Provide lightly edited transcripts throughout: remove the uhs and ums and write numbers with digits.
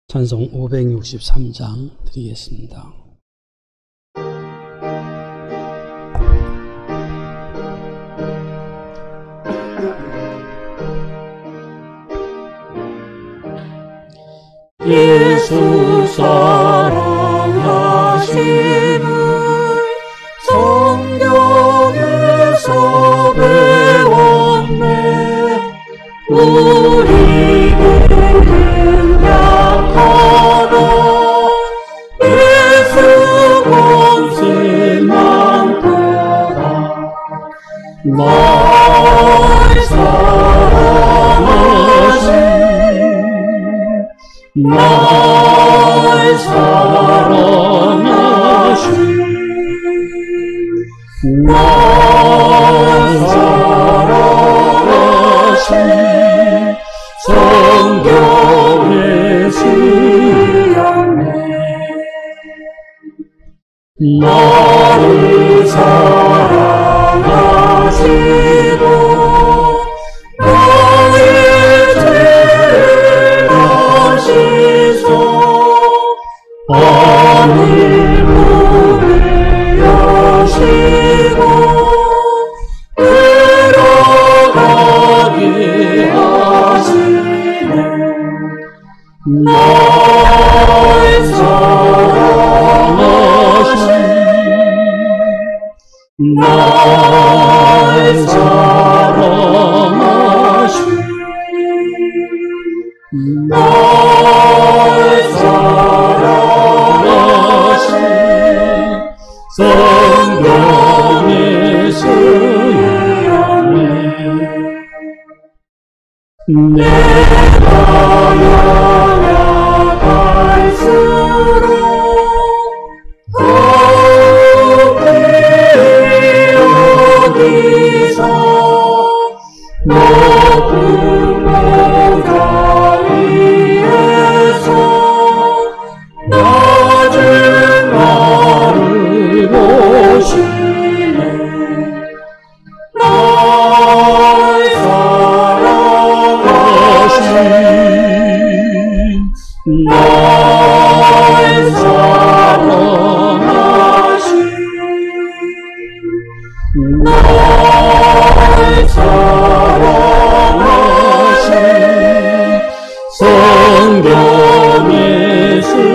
찬송 563장 드리겠습니다. 예수 사랑하심을 성경에서 배웠네. 우리들은 약하다. 예수 권세만 떠나 날 사랑하신 날 사랑하신 날 사랑하신 성경의 주였네. 나를 사랑하시고 나의 죄를 씻어 하늘 문을 여시고 들어가게 하시네. 날 사랑하신 날 사랑하신 날 사랑하신 성경의 주였네. 내가 나아갈수록 여기서 높은 보좌 위에서 낮은 나를 보시네. 날 사랑하신 날 사랑하신 날 사랑하신 성경의 주였네.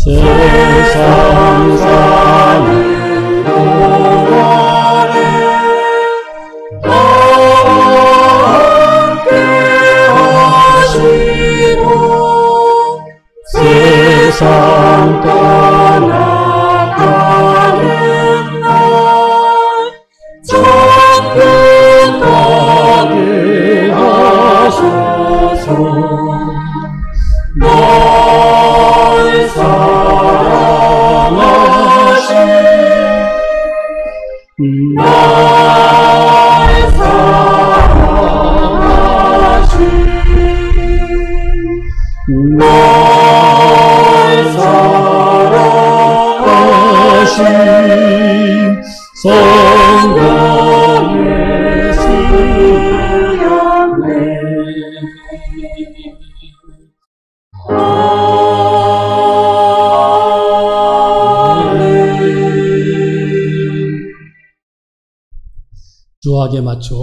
세상 사는 동안에 함께 하시고 세상 떠나가는 날 천국 가게 하소서. 날 사랑하신 날 사랑하신 날 사랑하신 성경의 주였네. 주악에 맞춰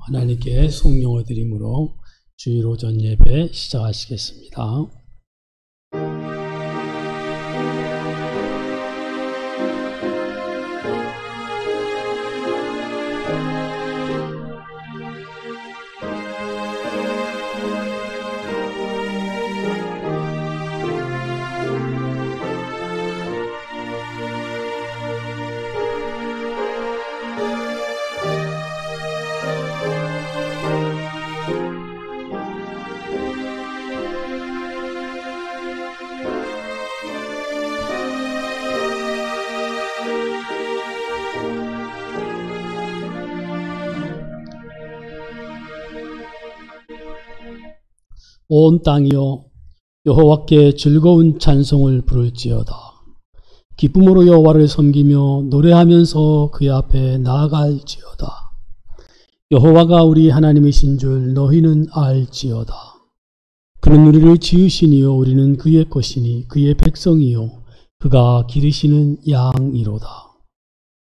하나님께 송영을 드림으로 주일 오전 예배 시작하시겠습니다. 온 땅이여 여호와께 즐거운 찬송을 부를지어다. 기쁨으로 여호와를 섬기며 노래하면서 그의 앞에 나아갈지어다. 여호와가 우리 하나님이신 줄 너희는 알지어다. 그는 우리를 지으시니요 우리는 그의 것이니 그의 백성이요 그가 기르시는 양이로다.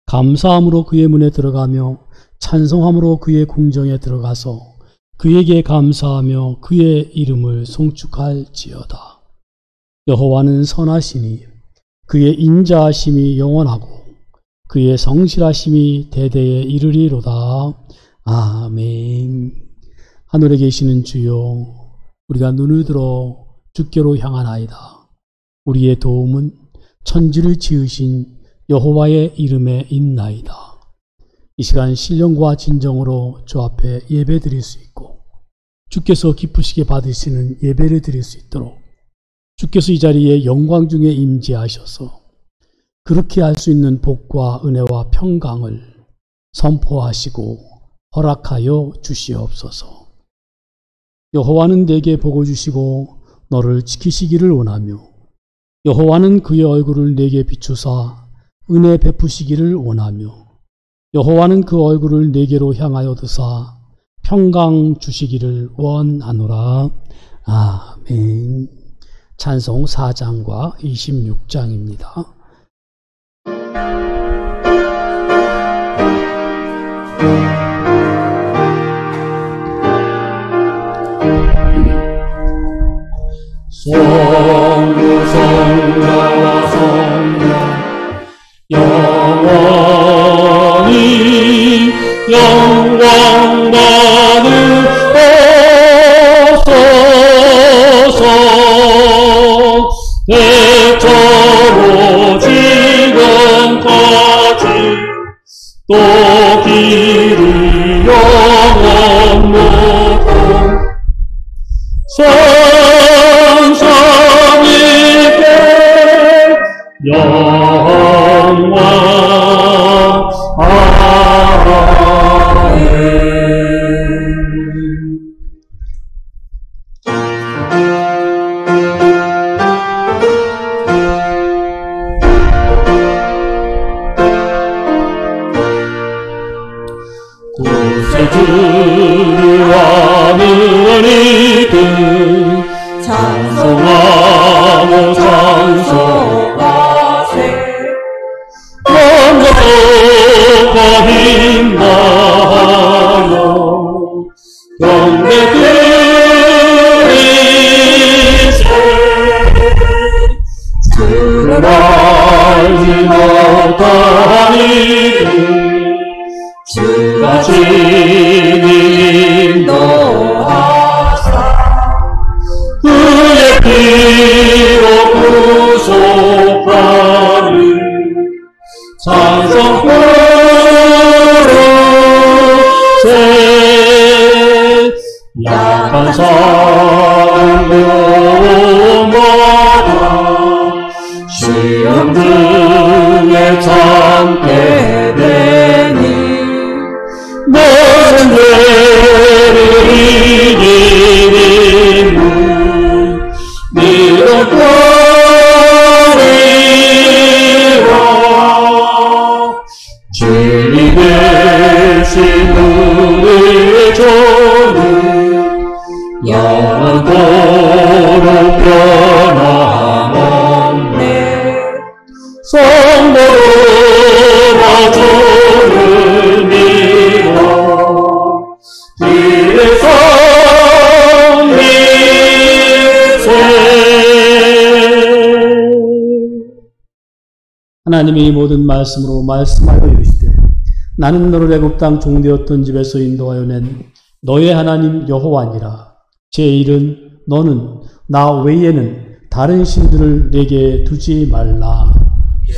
감사함으로 그의 문에 들어가며 찬송함으로 그의 궁정에 들어가서 그에게 감사하며 그의 이름을 송축할지어다. 여호와는 선하시니 그의 인자하심이 영원하고 그의 성실하심이 대대에 이르리로다. 아멘. 하늘에 계시는 주여, 우리가 눈을 들어 주께로 향하나이다. 우리의 도움은 천지를 지으신 여호와의 이름에 있나이다. 이 시간 신령과 진정으로 주 앞에 예배 드릴 수 있고 주께서 기쁘시게 받으시는 예배를 드릴 수 있도록 주께서 이 자리에 영광 중에 임재하셔서 그렇게 할 수 있는 복과 은혜와 평강을 선포하시고 허락하여 주시옵소서. 여호와는 내게 복을 주시고 너를 지키시기를 원하며 여호와는 그의 얼굴을 내게 비추사 은혜 베푸시기를 원하며 여호와는 그 얼굴을 내게로 향하여 드사 평강 주시기를 원하노라. 아멘. 찬송 4장과 26장입니다. 성부 성자와 성령 영원히 영광 받으소서. 대처로 지금까지 또 길이 영원 모든 성삼위께 영광. 아멘. 구세주를 하늘이든 찬송하고 찬송하세. 먼저 힘나하여 경배드리세. 주를 알지 못하니 주가 친히 인도하사 그의 피로 구속하는 찬송 부르세. 약한 사람 모험하다 시험 중에 참게 되니 모든 죄를 이기는 믿음거리라. 진리 되신 우리의 주는 영원토록 변함없네. 성도로 주를 믿어 길에서 믿세. 하나님이 모든 말씀으로 말씀하여 이르시되 나는 너를 애굽 땅 종되었던 집에서 인도하여 낸 너의 하나님 여호와니라. 제1은 너는 나 외에는 다른 신들을 내게 두지 말라.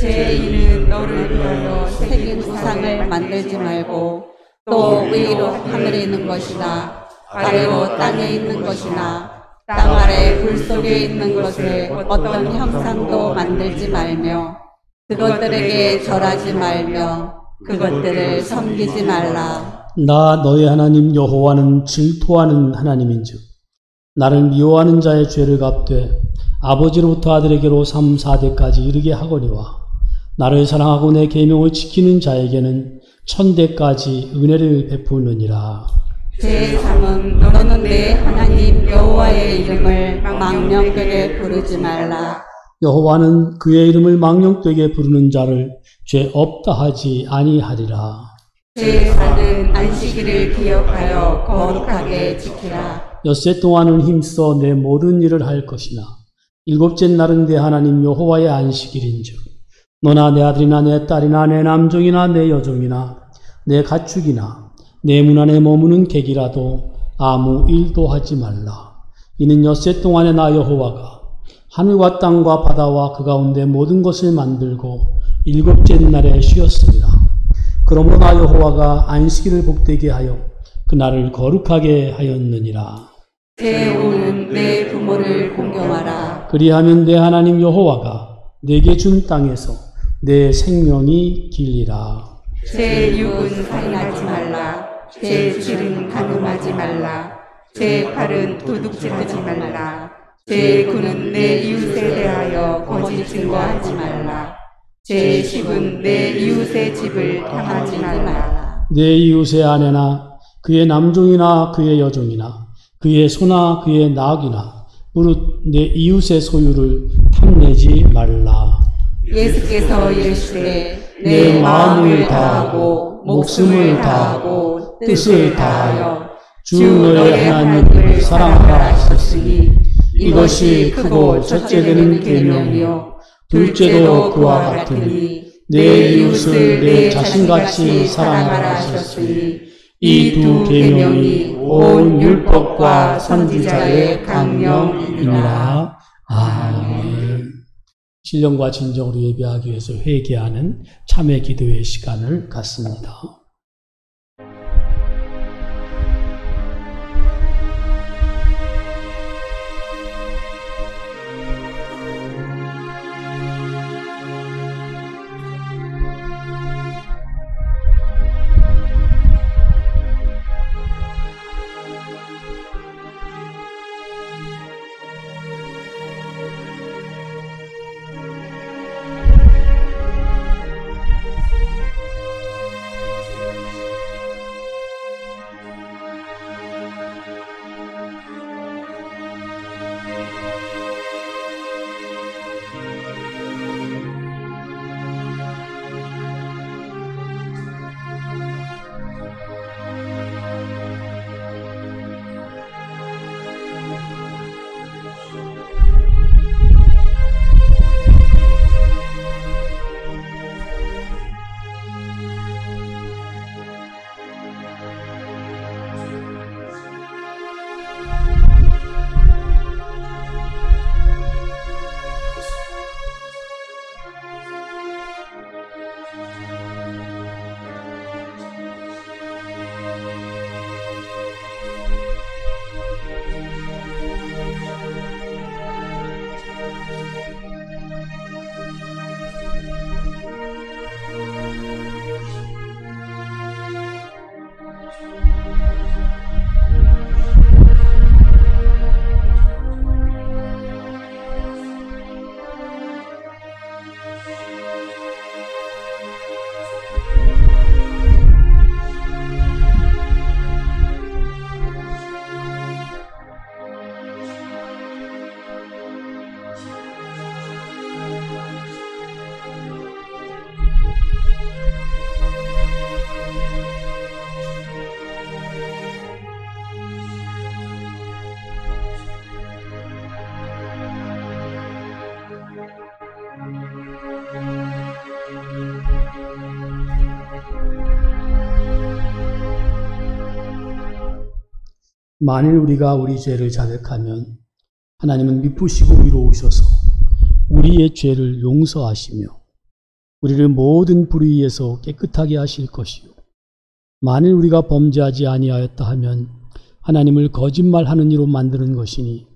제2는 너를 위하여 새긴 우상을 만들지 말고 또 위로 하늘에 있는 것이나 아래로 땅에 있는 것이나 땅 아래 불 속에 있는 것에 어떤 형상도 만들지 말며 그것들에게 절하지 말며 그것들을 섬기지 말라. 나 너의 하나님 여호와는 질투하는 하나님인즉 나를 미워하는 자의 죄를 갚되 아버지로부터 아들에게로 3, 4대까지 이르게 하거니와 나를 사랑하고 내 계명을 지키는 자에게는 천대까지 은혜를 베푸느니라. 제3은 너는 내 하나님 여호와의 이름을 망령되게 부르지 말라. 여호와는 그의 이름을 망령되게 부르는 자를 죄 없다 하지 아니하리라. 제4는 안식일을 기억하여 거룩하게 지키라. 엿새 동안은 힘써 내 모든 일을 할 것이나 일곱째 날은 내 하나님 여호와의 안식일인즉 너나 내 아들이나 내 딸이나 내 남종이나 내 여종이나 내 가축이나 내 문 안에 머무는 객이라도 아무 일도 하지 말라. 이는 엿새 동안에 나 여호와가 하늘과 땅과 바다와 그 가운데 모든 것을 만들고 일곱째 날에 쉬었습니다. 그러므로 나 여호와가 안식일을 복되게 하여 그날을 거룩하게 하였느니라. 제5는 내 부모를 공경하라. 그리하면 내 하나님 여호와가 내게 준 땅에서 내 생명이 길리라. 제6은 살인하지 말라. 제7은 간음하지 말라. 제8은 도둑질하지 말라. 제9는 내 이웃에 대하여 거짓 증거하지 말라. 제10은 내 이웃의 집을 탐하지 말라. 내 이웃의 아내나 그의 남종이나 그의 여종이나 그의 소나 그의 낙이나 무릇 내 이웃의 소유를 탐내지 말라. 예수께서 이르시되 내 마음을 다하고 목숨을 다하고 뜻을 다하여 주 너의 하나님을 사랑하라 하셨으니 이것이 크고 첫째 되는 계명이요 둘째도 그와 같으니 내 이웃을 내 자신같이 사랑하라 하셨으니 이 두 계명이 온 율법과 선지자의 강령이니라. 아멘. 신령과 진정으로 예배하기 위해서 회개하는 참회 기도의 시간을 갖습니다. 만일 우리가 우리 죄를 자백하면 하나님은 미쁘시고 위로우셔서 우리의 죄를 용서하시며 우리를 모든 불의에서 깨끗하게 하실 것이요 만일 우리가 범죄하지 아니하였다 하면 하나님을 거짓말하는 이로 만드는 것이니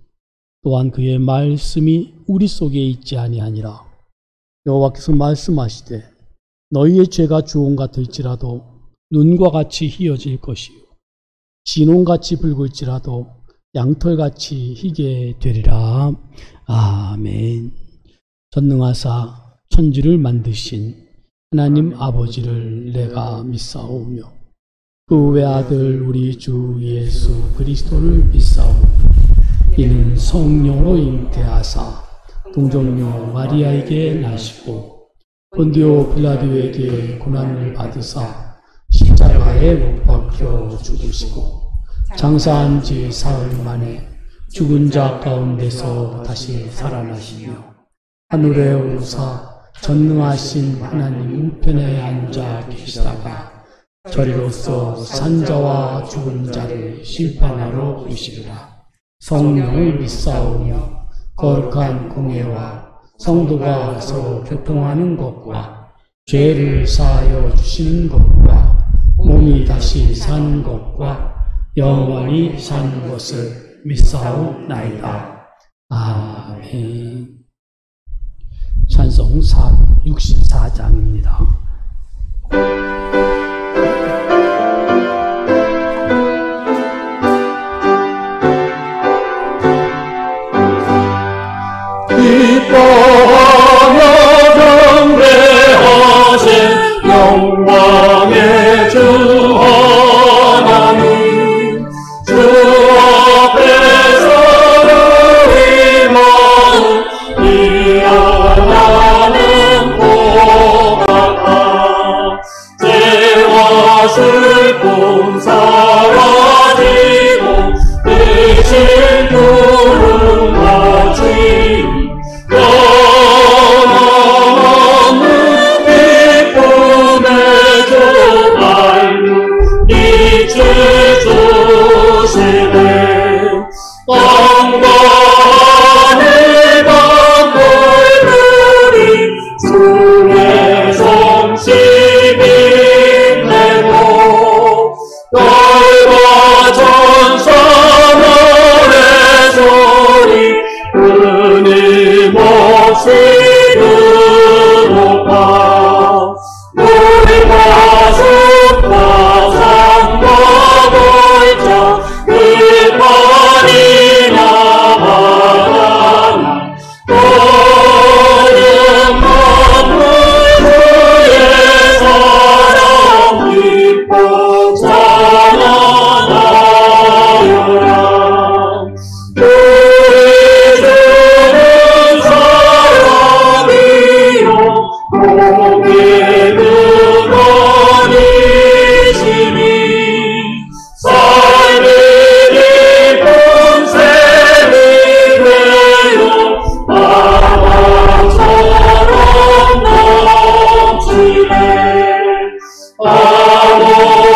또한 그의 말씀이 우리 속에 있지 아니하니라. 여호와께서 말씀하시되 너희의 죄가 주홍 같을지라도 눈과 같이 희어질 것이요 진홍같이 붉을지라도 양털같이 희게 되리라. 아멘. 전능하사 천지를 만드신 하나님 아버지를 내가 믿사오며 그 외아들 우리 주 예수 그리스도를 믿사오며 이는 성령으로 잉태하사 동정녀 마리아에게 나시고 본디오 빌라도에게 고난을 받으사 십자가에 못 박혀 죽으시고 장사한 지 사흘 만에 죽은 자 가운데서 다시 살아나시며 하늘에 오르사 전능하신 하나님 우편에 앉아 계시다가 저리로서 산자와 죽은 자를 심판하러 오시리라. 성령을 믿사오며 거룩한 공예와 성도가 서로 교통하는 것과 죄를 사하여 주시는 것과 몸이 다시 사는 것과 영원히 사는 것을 믿사오나이다. 아멘. 찬송 64장입니다. 기뻐하며 경배하신 영광의 주 하나님, 주 앞에서 우리 마음 일어나는 고백하 죄와 슬픔 사라지고 대신 누룽같이 영원한 기쁨의 주 알루 이제 주시네. 땅과 하늘 만물들이 주의 성시 빛내고 달과 천사 노래 소리 끊임없이 들어가 우리가 숲과 산과 골짜 들판이나 바다나 모든 만물 주의 사랑 기뻐 찬양하여라. 목에 그거니시니 삶의 깊은 샘이 되어 바다처럼 넘치네.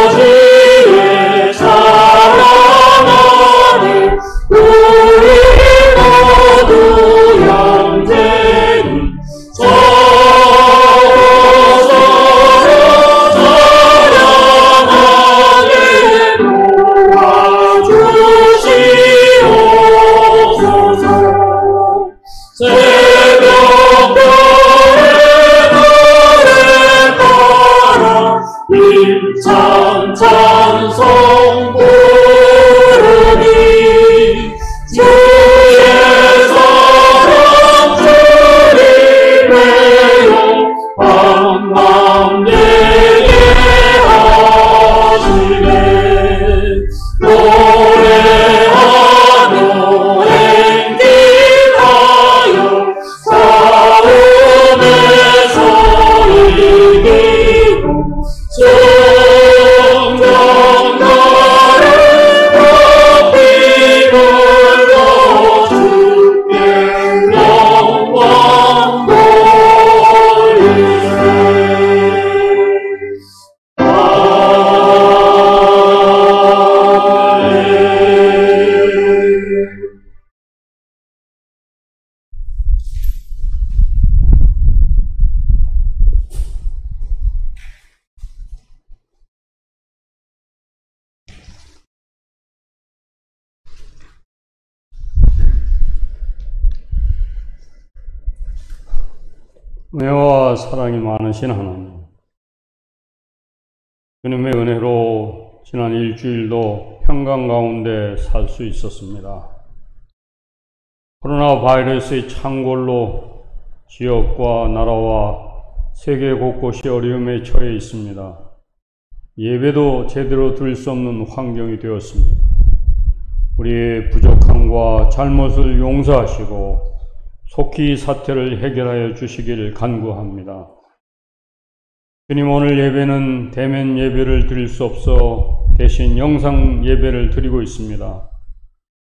아버지의 사랑 안에 우리 모두 영생이 새벽별의 노래 따라 힘찬 찬송 부르니 주의 사랑 주리 되어 밤밤 내게 하시네. 노래하며 행진하여 싸움에서 이기고 정정나를 높이 불러 주께 영광 은혜와 사랑이 많으신 하나님, 주님의 은혜로 지난 일주일도 평강 가운데 살 수 있었습니다. 코로나 바이러스의 창궐로 지역과 나라와 세계 곳곳이 어려움에 처해 있습니다. 예배도 제대로 드릴 수 없는 환경이 되었습니다. 우리의 부족함과 잘못을 용서하시고 속히 사태를 해결하여 주시기를 간구합니다. 주님, 오늘 예배는 대면 예배를 드릴 수 없어 대신 영상 예배를 드리고 있습니다.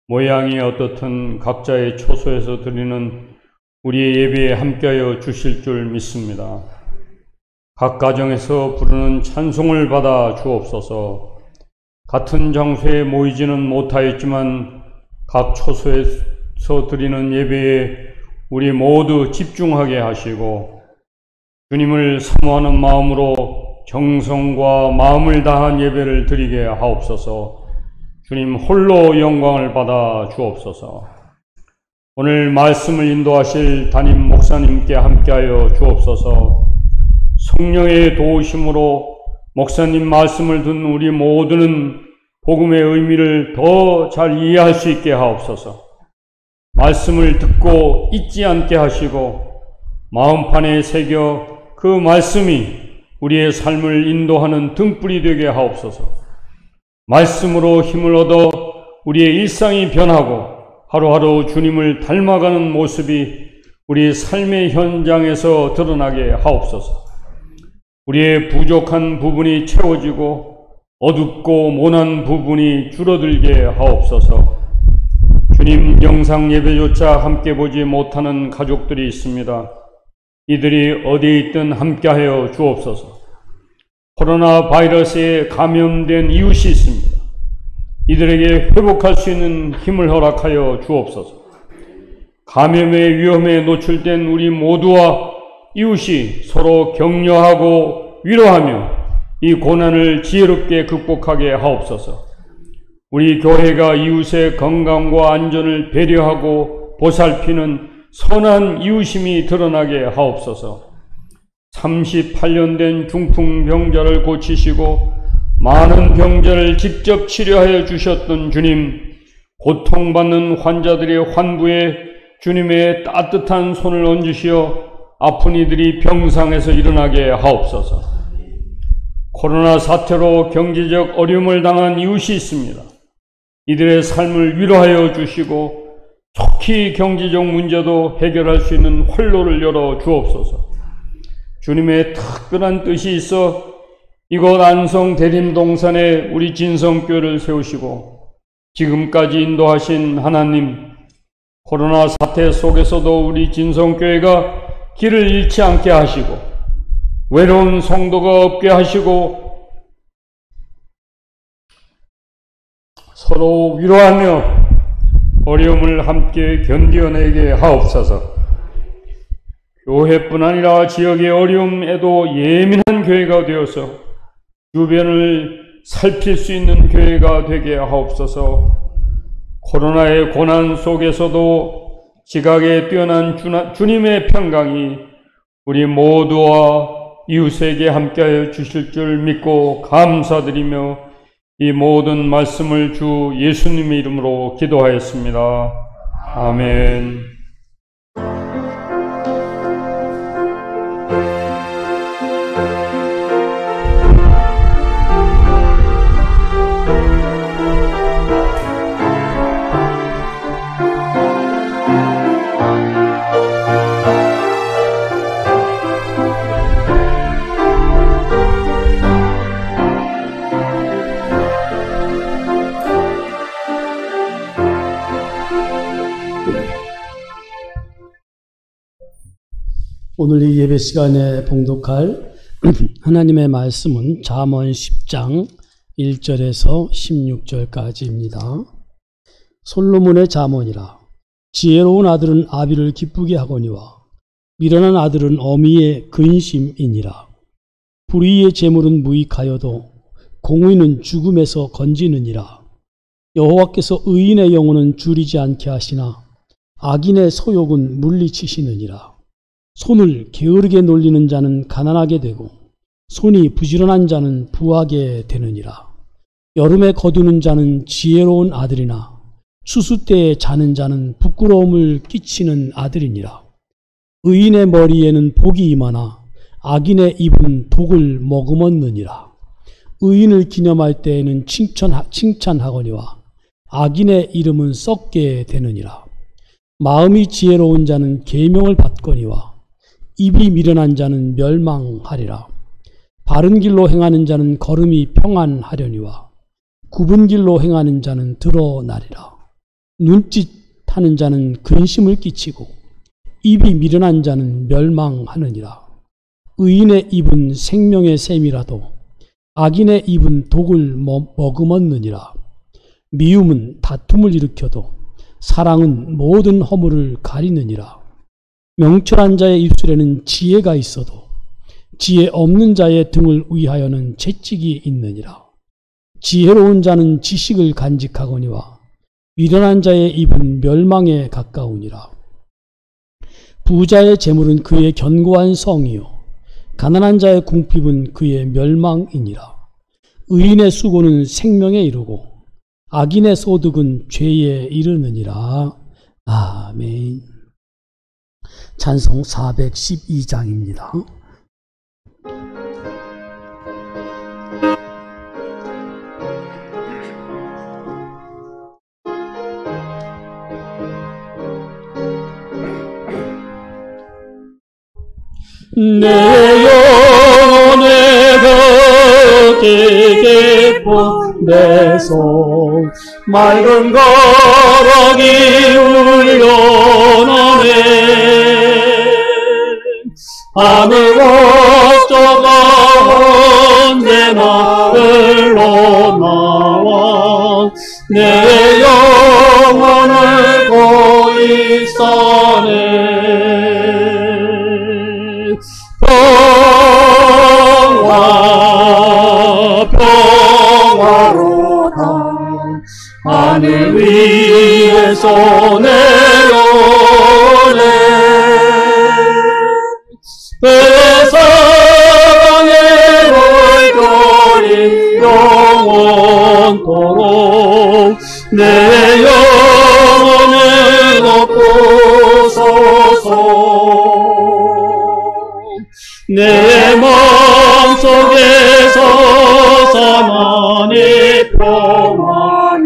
모양이 어떻든 각자의 처소에서 드리는 우리의 예배에 함께하여 주실 줄 믿습니다. 각 가정에서 부르는 찬송을 받아 주옵소서. 같은 장소에 모이지는 못하였지만 각 처소에서 드리는 예배에 우리 모두 집중하게 하시고 주님을 사모하는 마음으로 정성과 마음을 다한 예배를 드리게 하옵소서. 주님 홀로 영광을 받아 주옵소서. 오늘 말씀을 인도하실 담임 목사님께 함께하여 주옵소서. 성령의 도우심으로 목사님 말씀을 듣는 우리 모두는 복음의 의미를 더 잘 이해할 수 있게 하옵소서. 말씀을 듣고 잊지 않게 하시고 마음판에 새겨 그 말씀이 우리의 삶을 인도하는 등불이 되게 하옵소서. 말씀으로 힘을 얻어 우리의 일상이 변하고 하루하루 주님을 닮아가는 모습이 우리 삶의 현장에서 드러나게 하옵소서. 우리의 부족한 부분이 채워지고 어둡고 모난 부분이 줄어들게 하옵소서. 주님, 영상 예배조차 함께 보지 못하는 가족들이 있습니다. 이들이 어디에 있든 함께하여 주옵소서. 코로나 바이러스에 감염된 이웃이 있습니다. 이들에게 회복할 수 있는 힘을 허락하여 주옵소서. 감염의 위험에 노출된 우리 모두와 이웃이 서로 격려하고 위로하며 이 고난을 지혜롭게 극복하게 하옵소서. 우리 교회가 이웃의 건강과 안전을 배려하고 보살피는 선한 이웃심이 드러나게 하옵소서. 38년 된 중풍병자를 고치시고 많은 병자를 직접 치료하여 주셨던 주님, 고통받는 환자들의 환부에 주님의 따뜻한 손을 얹으시어 아픈 이들이 병상에서 일어나게 하옵소서. 코로나 사태로 경제적 어려움을 당한 이웃이 있습니다. 이들의 삶을 위로하여 주시고 속히 경제적 문제도 해결할 수 있는 활로를 열어 주옵소서. 주님의 특별한 뜻이 있어 이곳 안성 대림동산에 우리 진성교회를 세우시고 지금까지 인도하신 하나님, 코로나 사태 속에서도 우리 진성교회가 길을 잃지 않게 하시고 외로운 성도가 없게 하시고 서로 위로하며 어려움을 함께 견뎌내게 하옵소서. 교회뿐 아니라 지역의 어려움에도 예민한 교회가 되어서 주변을 살필 수 있는 교회가 되게 하옵소서. 코로나의 고난 속에서도 지각에 뛰어난 주님의 평강이 우리 모두와 이웃에게 함께하여 주실 줄 믿고 감사드리며 이 모든 말씀을 주 예수님의 이름으로 기도하였습니다. 아멘. 오늘 이 예배 시간에 봉독할 하나님의 말씀은 잠언 10장 1절에서 16절까지입니다. 솔로몬의 잠언이라. 지혜로운 아들은 아비를 기쁘게 하거니와 미련한 아들은 어미의 근심이니라. 불의의 재물은 무익하여도 공의는 죽음에서 건지느니라. 여호와께서 의인의 영혼은 줄이지 않게 하시나 악인의 소욕은 물리치시느니라. 손을 게으르게 놀리는 자는 가난하게 되고 손이 부지런한 자는 부하게 되느니라. 여름에 거두는 자는 지혜로운 아들이나 수수 때에 자는 자는 부끄러움을 끼치는 아들이니라. 의인의 머리에는 복이 임하나 악인의 입은 독을 머금었느니라. 의인을 기념할 때에는 칭찬하거니와 악인의 이름은 썩게 되느니라. 마음이 지혜로운 자는 계명을 받거니와 입이 미련한 자는 멸망하리라. 바른 길로 행하는 자는 걸음이 평안하려니와 굽은 길로 행하는 자는 드러나리라. 눈짓하는 자는 근심을 끼치고 입이 미련한 자는 멸망하느니라. 의인의 입은 생명의 샘이라도 악인의 입은 독을 머금었느니라. 미움은 다툼을 일으켜도 사랑은 모든 허물을 가리느니라. 명철한 자의 입술에는 지혜가 있어도 지혜 없는 자의 등을 위하여는 채찍이 있느니라. 지혜로운 자는 지식을 간직하거니와 미련한 자의 입은 멸망에 가까우니라. 부자의 재물은 그의 견고한 성이요 가난한 자의 궁핍은 그의 멸망이니라. 의인의 수고는 생명에 이르고 악인의 소득은 죄에 이르느니라. 아멘. 찬송 412장입니다. 내 영혼의 걷게 깊은 데서 맑은 가락이 울려나네. 하늘 목조가 언제나 흘러나와 내 영혼을 고이 싸네. 평화로다 하늘 위에서 내려오네. 세상의 물결이 영원토록 내 영혼을 덮으소서. 내 마음속에서 사만의 평안이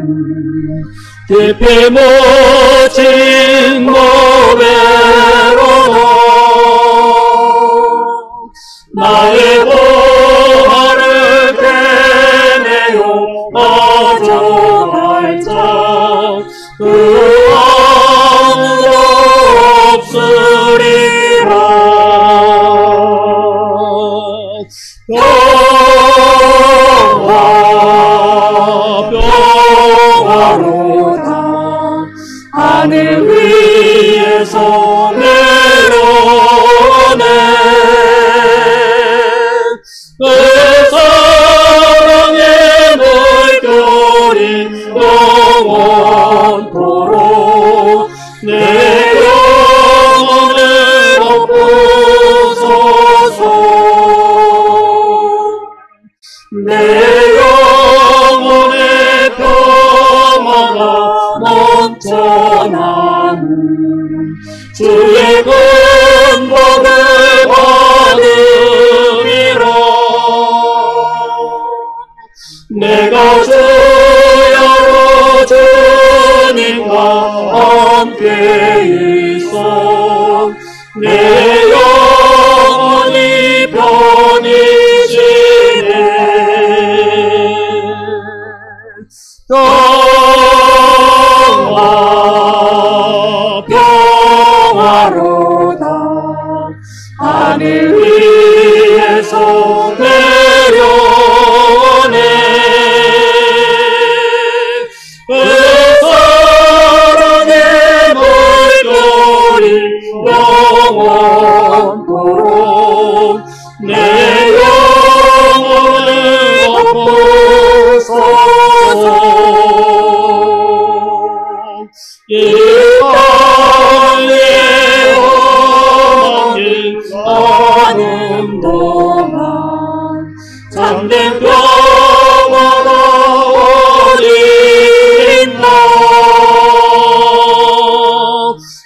깊이 묻힌 노래로다. 나의 부활을 깨내요 아주 활짝 그 아무도 없으리라. 평화로다 하늘 위에서 내려오네. 그 사랑의 물결이 영원토록 내 영혼을 덮으소서. 내 영혼의 평화가 넘쳐나는 주의 근복을 받으리라. 내가 주야로 주님과 함께 있어 내 영혼이 편히 쉬네. 평화로다 하늘 위에서 내려오네. 그 사랑의 물결이 영원토록 내 영혼을 덮으소서. 이 땅에 험한 길 가는 동안 참된 평화가 어디 있나.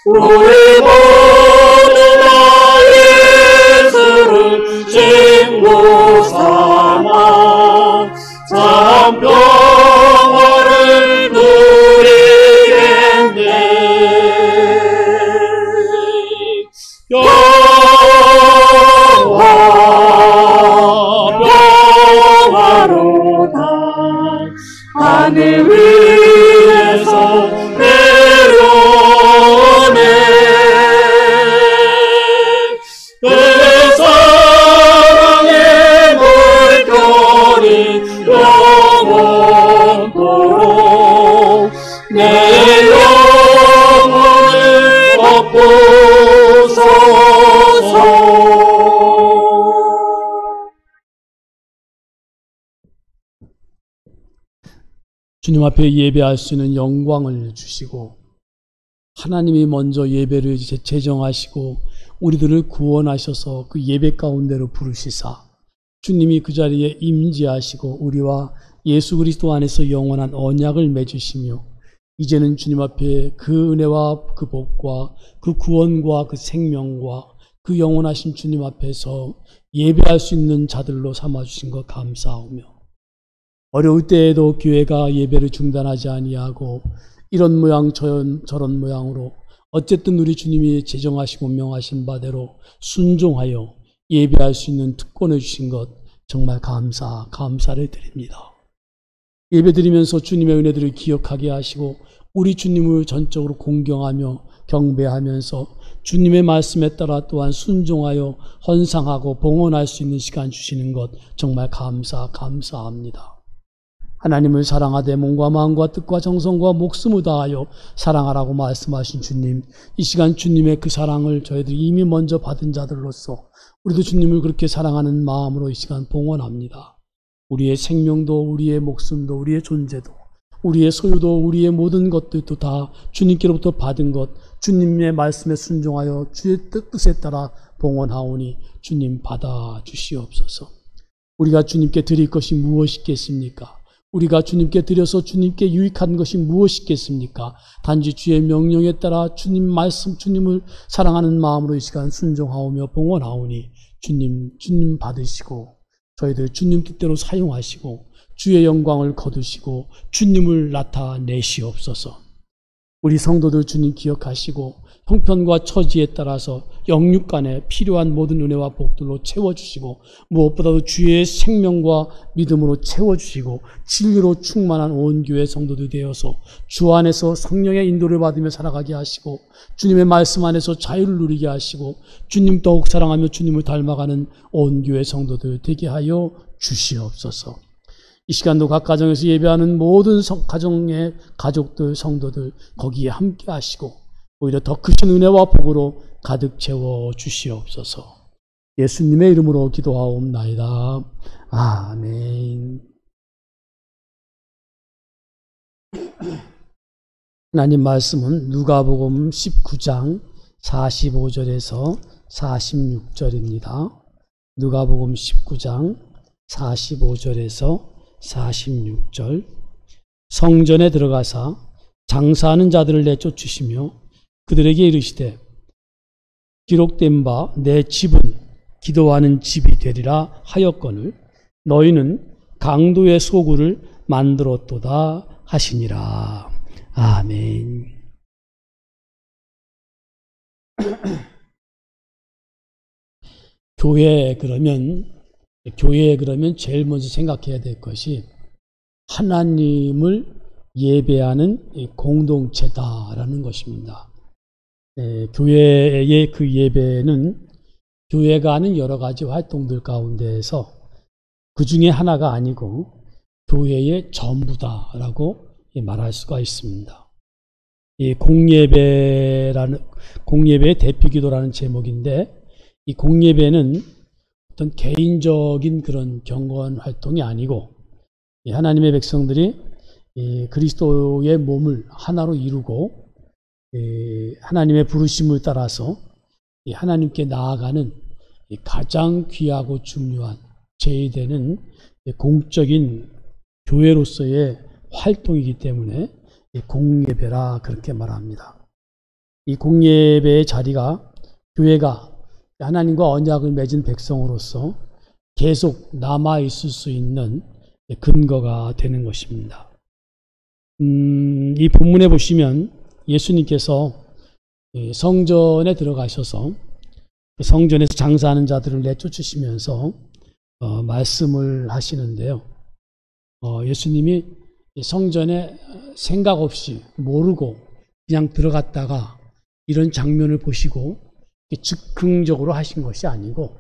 우리 모두 다 예수를 주님 앞에 예배할 수 있는 영광을 주시고 하나님이 먼저 예배를 제정하시고 우리들을 구원하셔서 그 예배 가운데로 부르시사 주님이 그 자리에 임재하시고 우리와 예수 그리스도 안에서 영원한 언약을 맺으시며 이제는 주님 앞에 그 은혜와 그 복과 그 구원과 그 생명과 그 영원하신 주님 앞에서 예배할 수 있는 자들로 삼아주신 것 감사하며 어려울 때에도 교회가 예배를 중단하지 아니하고 이런 모양 저런 모양으로 어쨌든 우리 주님이 제정하시고 명하신 바대로 순종하여 예배할 수 있는 특권을 주신 것 정말 감사를 드립니다. 예배드리면서 주님의 은혜들을 기억하게 하시고 우리 주님을 전적으로 공경하며 경배하면서 주님의 말씀에 따라 또한 순종하여 헌상하고 봉헌할 수 있는 시간 주시는 것 정말 감사합니다. 하나님을 사랑하되 몸과 마음과 뜻과 정성과 목숨을 다하여 사랑하라고 말씀하신 주님, 이 시간 주님의 그 사랑을 저희들이 이미 먼저 받은 자들로서 우리도 주님을 그렇게 사랑하는 마음으로 이 시간 봉헌합니다. 우리의 생명도 우리의 목숨도 우리의 존재도 우리의 소유도 우리의 모든 것들도 다 주님께로부터 받은 것 주님의 말씀에 순종하여 주의 뜻에 따라 봉헌하오니 주님 받아주시옵소서. 우리가 주님께 드릴 것이 무엇이겠습니까? 우리가 주님께 드려서 주님께 유익한 것이 무엇이겠습니까? 단지 주의 명령에 따라 주님 말씀, 주님을 사랑하는 마음으로 이 시간 순종하오며 봉헌하오니 주님 받으시고 저희들 주님 뜻대로 사용하시고 주의 영광을 거두시고 주님을 나타내시옵소서. 우리 성도들 주님 기억하시고 형편과 처지에 따라서 영육간에 필요한 모든 은혜와 복들로 채워주시고 무엇보다도 주의 생명과 믿음으로 채워주시고 진리로 충만한 온 교회 성도들 되어서 주 안에서 성령의 인도를 받으며 살아가게 하시고 주님의 말씀 안에서 자유를 누리게 하시고 주님 더욱 사랑하며 주님을 닮아가는 온 교회 성도들 되게 하여 주시옵소서. 이 시간도 각 가정에서 예배하는 모든 가정의 가족들, 성도들 거기에 함께 하시고 오히려 더 크신 은혜와 복으로 가득 채워 주시옵소서. 예수님의 이름으로 기도하옵나이다. 아멘. 하나님 말씀은 누가복음 19장 45절에서 46절입니다. 누가복음 19장 45절에서 46절. 성전에 들어가사 장사하는 자들을 내쫓으시며 그들에게 이르시되 기록된 바 내 집은 기도하는 집이 되리라 하였거늘 너희는 강도의 소굴을 만들었도다 하시니라. 아멘. 교회에 그러면 제일 먼저 생각해야 될 것이 하나님을 예배하는 공동체다라는 것입니다. 교회의 그 예배는 교회가 하는 여러 가지 활동들 가운데에서 그 중에 하나가 아니고 교회의 전부다라고 말할 수가 있습니다. 이 공예배의 대피기도라는 제목인데 이 공예배는 어떤 개인적인 그런 경건 활동이 아니고 하나님의 백성들이 그리스도의 몸을 하나로 이루고 하나님의 부르심을 따라서 하나님께 나아가는 가장 귀하고 중요한 제의되는 공적인 교회로서의 활동이기 때문에 공예배라 그렇게 말합니다. 이 공예배의 자리가 교회가 하나님과 언약을 맺은 백성으로서 계속 남아있을 수 있는 근거가 되는 것입니다. 이 본문에 보시면 예수님께서 성전에 들어가셔서 성전에서 장사하는 자들을 내쫓으시면서 말씀을 하시는데요. 예수님이 성전에 생각 없이 모르고 그냥 들어갔다가 이런 장면을 보시고 즉흥적으로 하신 것이 아니고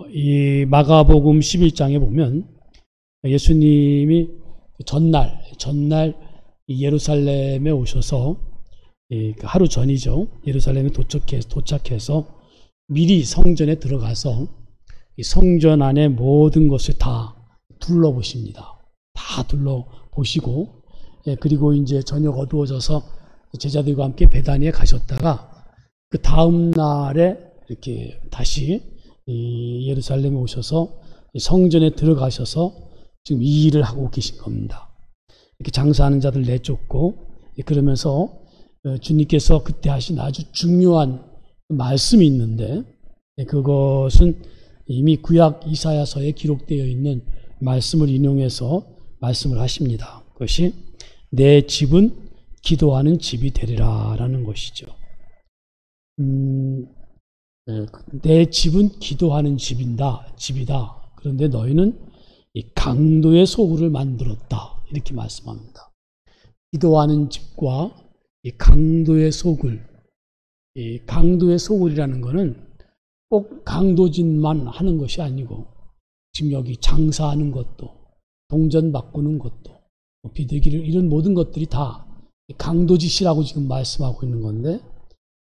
이 마가복음 11장에 보면 예수님이 전날 예루살렘에 오셔서 하루 전이죠. 예루살렘에 도착해서 미리 성전에 들어가서 이 성전 안에 모든 것을 다 둘러보십니다. 다 둘러보시고 보시고, 그리고 이제 저녁 어두워져서 제자들과 함께 베다니에 가셨다가 그 다음 날에 이렇게 다시 예루살렘에 오셔서 성전에 들어가셔서 지금 이 일을 하고 계신 겁니다. 이렇게 장사하는 자들 내쫓고, 그러면서 주님께서 그때 하신 아주 중요한 말씀이 있는데, 그것은 이미 구약 이사야서에 기록되어 있는 말씀을 인용해서 말씀을 하십니다. 그것이 내 집은 기도하는 집이 되리라 라는 것이죠. 내 집은 기도하는 집이다. 그런데 너희는 이 강도의 소굴을 만들었다. 이렇게 말씀합니다. 기도하는 집과 이 강도의 소굴, 이 강도의 소굴이라는 것은 꼭 강도짓만 하는 것이 아니고, 지금 여기 장사하는 것도, 동전 바꾸는 것도, 비둘기를, 이런 모든 것들이 다 강도짓이라고 지금 말씀하고 있는 건데,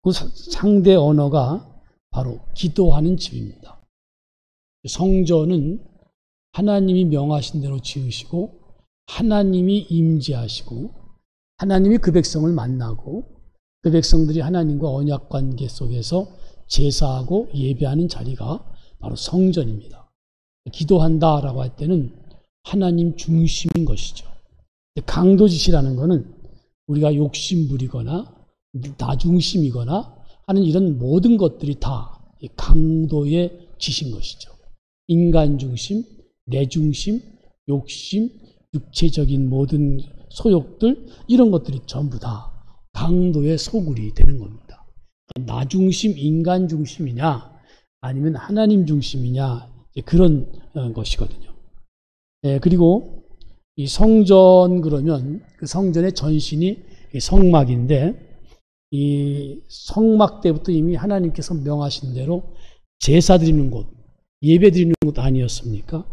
그 상대 언어가 바로 기도하는 집입니다. 성전은 하나님이 명하신 대로 지으시고, 하나님이 임재하시고, 하나님이 그 백성을 만나고, 그 백성들이 하나님과 언약 관계 속에서 제사하고 예배하는 자리가 바로 성전입니다. 기도한다라고 할 때는 하나님 중심인 것이죠. 강도짓이라는 것은 우리가 욕심부리거나 나 중심이거나 하는 이런 모든 것들이 다 강도의 짓인 것이죠. 인간 중심, 내 중심, 욕심, 육체적인 모든 소욕들, 이런 것들이 전부 다 강도의 소굴이 되는 겁니다. 나 중심, 인간 중심이냐 아니면 하나님 중심이냐, 그런 것이거든요. 그리고 이 성전, 그러면 그 성전의 전신이 성막인데, 이 성막 때부터 이미 하나님께서 명하신 대로 제사 드리는 곳, 예배 드리는 곳 아니었습니까?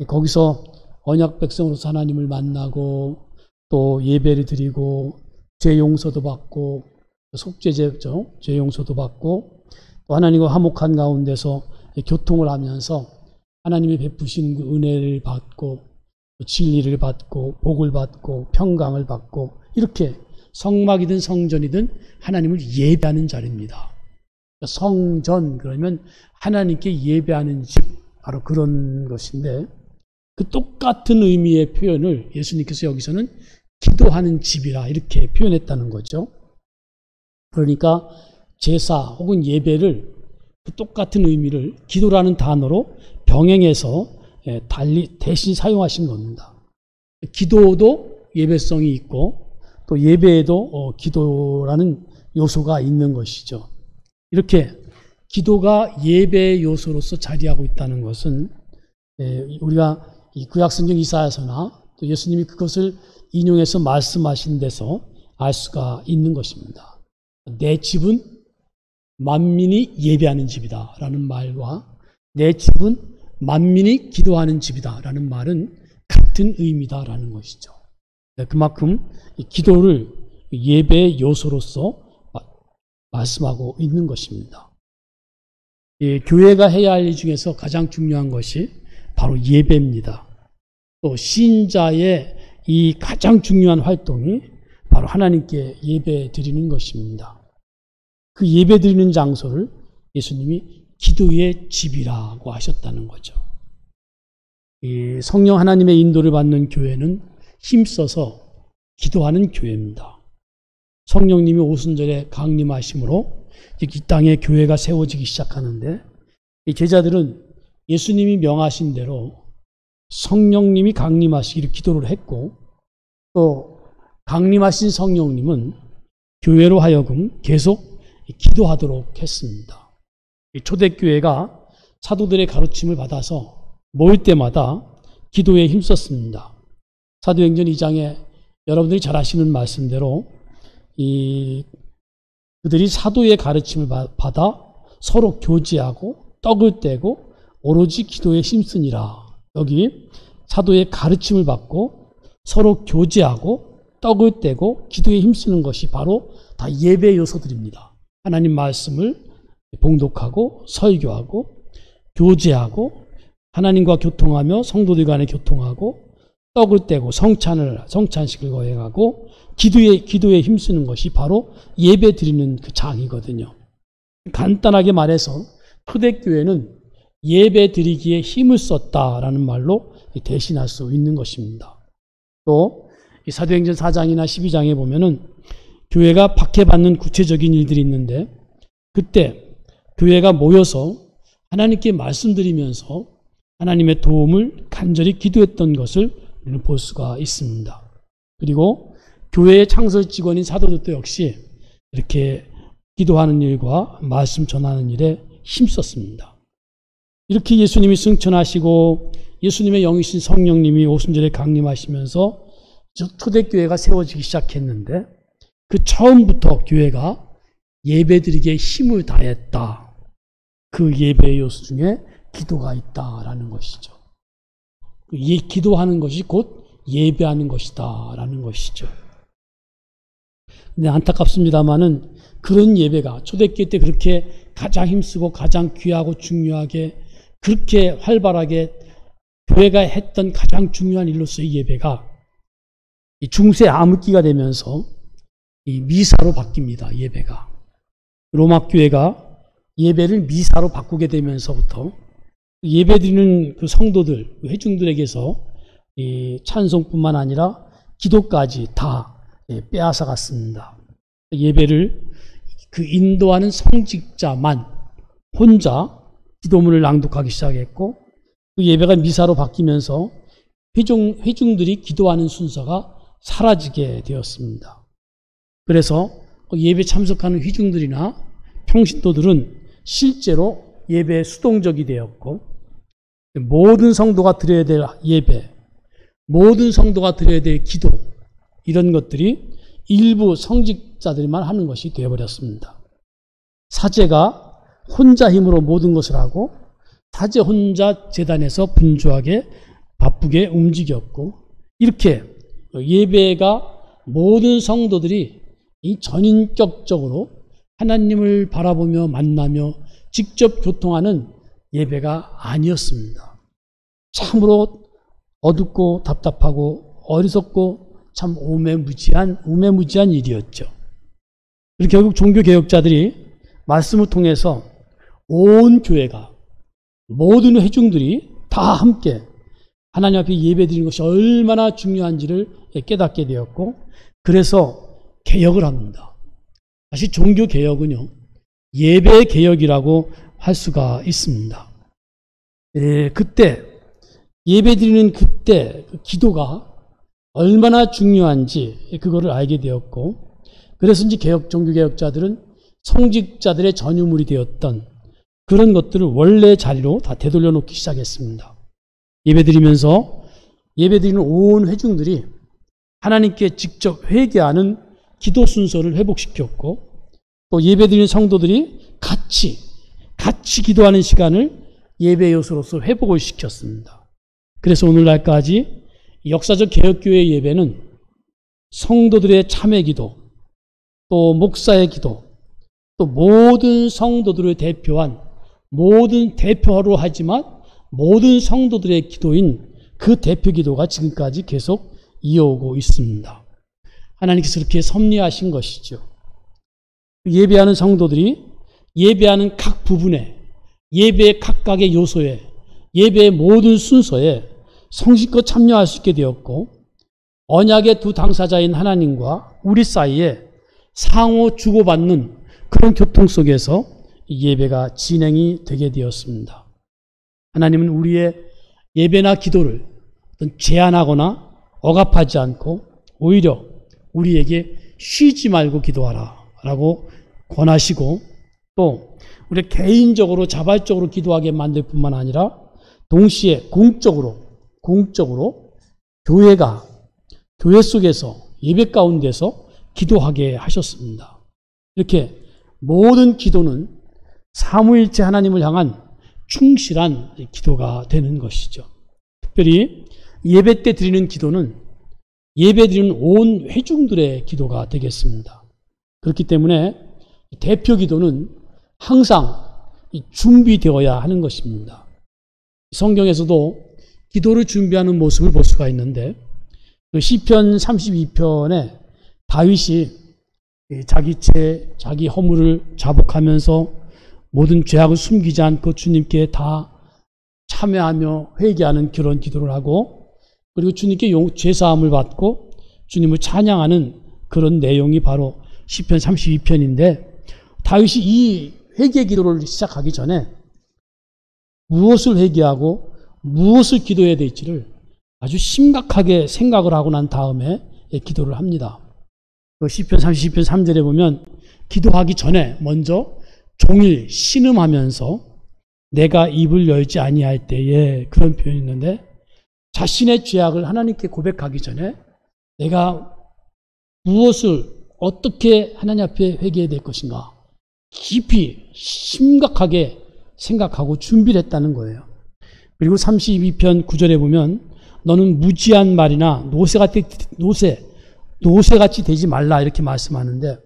거기서 언약 백성으로서 하나님을 만나고 또 예배를 드리고 죄 용서도 받고 속죄제죠, 죄 용서도 받고 또 하나님과 화목한 가운데서 교통을 하면서 하나님이 베푸신 그 은혜를 받고 진리를 받고 복을 받고 평강을 받고, 이렇게 성막이든 성전이든 하나님을 예배하는 자리입니다. 성전, 그러면 하나님께 예배하는 집, 바로 그런 것인데, 그 똑같은 의미의 표현을 예수님께서 여기서는 기도하는 집이라 이렇게 표현했다는 거죠. 그러니까 제사 혹은 예배를 그 똑같은 의미를 기도라는 단어로 병행해서 달리 대신 사용하신 겁니다. 기도도 예배성이 있고 또 예배에도 기도라는 요소가 있는 것이죠. 이렇게 기도가 예배의 요소로서 자리하고 있다는 것은 우리가 이 구약성경 이사야서나 또 예수님이 그것을 인용해서 말씀하신 데서 알 수가 있는 것입니다. 내 집은 만민이 예배하는 집이다 라는 말과 내 집은 만민이 기도하는 집이다 라는 말은 같은 의미다 라는 것이죠. 그만큼 기도를 예배의 요소로서 말씀하고 있는 것입니다. 교회가 해야 할 일 중에서 가장 중요한 것이 바로 예배입니다. 또 신자의 이 가장 중요한 활동이 바로 하나님께 예배 드리는 것입니다. 그 예배 드리는 장소를 예수님이 기도의 집이라고 하셨다는 거죠. 이 성령 하나님의 인도를 받는 교회는 힘써서 기도하는 교회입니다. 성령님이 오순절에 강림하심으로 이 땅에 교회가 세워지기 시작하는데, 이 제자들은 예수님이 명하신 대로 성령님이 강림하시기를 기도를 했고, 또 강림하신 성령님은 교회로 하여금 계속 기도하도록 했습니다. 초대교회가 사도들의 가르침을 받아서 모일 때마다 기도에 힘썼습니다. 사도행전 2장에 여러분들이 잘 아시는 말씀대로 그들이 사도의 가르침을 받아 서로 교제하고 떡을 떼고 오로지 기도에 힘쓰니라. 여기 사도의 가르침을 받고 서로 교제하고 떡을 떼고 기도에 힘쓰는 것이 바로 다 예배 요소들입니다. 하나님 말씀을 봉독하고 설교하고 교제하고 하나님과 교통하며 성도들 간에 교통하고 떡을 떼고 성찬식을 거행하고 기도에 힘쓰는 것이 바로 예배 드리는 그 장이거든요. 간단하게 말해서 초대교회는 예배 드리기에 힘을 썼다라는 말로 대신할 수 있는 것입니다. 또 사도행전 4장이나 12장에 보면은 교회가 박해받는 구체적인 일들이 있는데 그때 교회가 모여서 하나님께 말씀드리면서 하나님의 도움을 간절히 기도했던 것을 우리는 볼 수가 있습니다. 그리고 교회의 창설 직원인 사도들도 역시 이렇게 기도하는 일과 말씀 전하는 일에 힘썼습니다. 이렇게 예수님이 승천하시고 예수님의 영이신 성령님이 오순절에 강림하시면서 초대교회가 세워지기 시작했는데 그 처음부터 교회가 예배드리기에 힘을 다했다. 그 예배의 요소 중에 기도가 있다라는 것이죠. 기도하는 것이 곧 예배하는 것이다 라는 것이죠. 근데 안타깝습니다만은 그런 예배가 초대교회 때 그렇게 가장 힘쓰고 가장 귀하고 중요하게 그렇게 활발하게 교회가 했던 가장 중요한 일로서의 예배가 중세 암흑기가 되면서 이 미사로 바뀝니다. 예배가. 로마 교회가 예배를 미사로 바꾸게 되면서부터 예배드리는 그 성도들, 회중들에게서 이 찬송뿐만 아니라 기도까지 다 빼앗아갔습니다. 예배를 그 인도하는 성직자만 혼자 기도문을 낭독하기 시작했고 그 예배가 미사로 바뀌면서 회중들이 기도하는 순서가 사라지게 되었습니다. 그래서 예배 참석하는 회중들이나 평신도들은 실제로 예배에 수동적이 되었고 모든 성도가 드려야 될 예배, 모든 성도가 드려야 될 기도 이런 것들이 일부 성직자들만 하는 것이 되어버렸습니다. 사제가 혼자 힘으로 모든 것을 하고 사제 혼자 제단에서 분주하게 바쁘게 움직였고 이렇게 예배가 모든 성도들이 이 전인격적으로 하나님을 바라보며 만나며 직접 교통하는 예배가 아니었습니다. 참으로 어둡고 답답하고 어리석고 참 우매무지한 일이었죠. 그리고 결국 종교개혁자들이 말씀을 통해서 온 교회가 모든 회중들이 다 함께 하나님 앞에 예배드리는 것이 얼마나 중요한지를 깨닫게 되었고 그래서 개혁을 합니다. 다시 종교개혁은요 예배 개혁이라고 할 수가 있습니다. 그때 예배드리는 그때 그 기도가 얼마나 중요한지 그거를 알게 되었고 그래서인지 종교개혁자들은 성직자들의 전유물이 되었던 그런 것들을 원래 자리로 다 되돌려 놓기 시작했습니다. 예배드리면서 예배드리는 온 회중들이 하나님께 직접 회개하는 기도 순서를 회복시켰고 또 예배드리는 성도들이 같이 기도하는 시간을 예배 요소로서 회복을 시켰습니다. 그래서 오늘날까지 역사적 개혁교회의 예배는 성도들의 참회 기도, 또 목사의 기도, 또 모든 성도들을 대표한 모든 대표로 하지만 모든 성도들의 기도인 그 대표 기도가 지금까지 계속 이어오고 있습니다. 하나님께서 이렇게 섭리하신 것이죠. 예배하는 성도들이 예배하는 각 부분에 예배의 각각의 요소에 예배의 모든 순서에 성실껏 참여할 수 있게 되었고 언약의 두 당사자인 하나님과 우리 사이에 상호 주고받는 그런 교통 속에서 예배가 진행이 되게 되었습니다. 하나님은 우리의 예배나 기도를 제한하거나 억압하지 않고 오히려 우리에게 쉬지 말고 기도하라 라고 권하시고 또 우리 개인적으로 자발적으로 기도하게 만들 뿐만 아니라 동시에 공적으로 교회 속에서 예배 가운데서 기도하게 하셨습니다. 이렇게 모든 기도는 삼위일체 하나님을 향한 충실한 기도가 되는 것이죠. 특별히 예배 때 드리는 기도는 예배 드리는 온 회중들의 기도가 되겠습니다. 그렇기 때문에 대표 기도는 항상 준비되어야 하는 것입니다. 성경에서도 기도를 준비하는 모습을 볼 수가 있는데, 그 시편 32편에 다윗이 자기 죄, 자기 허물을 자복하면서 모든 죄악을 숨기지 않고 주님께 다 참회하며 회개하는 그런 기도를 하고, 그리고 주님께 죄사함을 받고 주님을 찬양하는 그런 내용이 바로 시편 32편인데, 다윗이 이 회개 기도를 시작하기 전에 무엇을 회개하고 무엇을 기도해야 될지를 아주 심각하게 생각을 하고 난 다음에 기도를 합니다. 시편 32편 3절에 보면 기도하기 전에 먼저 종일 신음하면서 내가 입을 열지 아니할 때에, 그런 표현이 있는데, 자신의 죄악을 하나님께 고백하기 전에 내가 무엇을 어떻게 하나님 앞에 회개해야 될 것인가 깊이 심각하게 생각하고 준비를 했다는 거예요. 그리고 32편 9절에 보면 너는 무지한 말이나 노새같이 되지 말라, 이렇게 말씀하는데,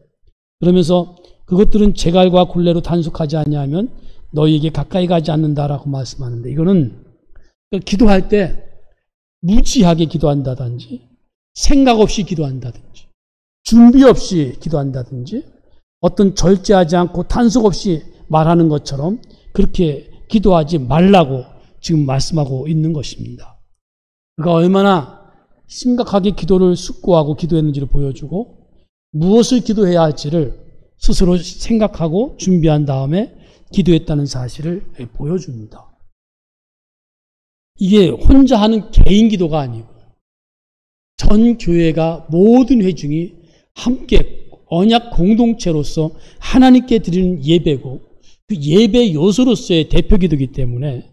그러면서 그것들은 재갈과 굴레로 단속하지 아니하면 너희에게 가까이 가지 않는다라고 말씀하는데, 이거는 기도할 때 무지하게 기도한다든지 생각 없이 기도한다든지 준비 없이 기도한다든지 어떤 절제하지 않고 단속 없이 말하는 것처럼 그렇게 기도하지 말라고 지금 말씀하고 있는 것입니다. 그가 얼마나 심각하게 기도를 숙고하고 기도했는지를 보여주고, 무엇을 기도해야 할지를 스스로 생각하고 준비한 다음에 기도했다는 사실을 보여줍니다. 이게 혼자 하는 개인 기도가 아니고 전 교회가 모든 회중이 함께 언약 공동체로서 하나님께 드리는 예배고, 그 예배 요소로서의 대표 기도이기 때문에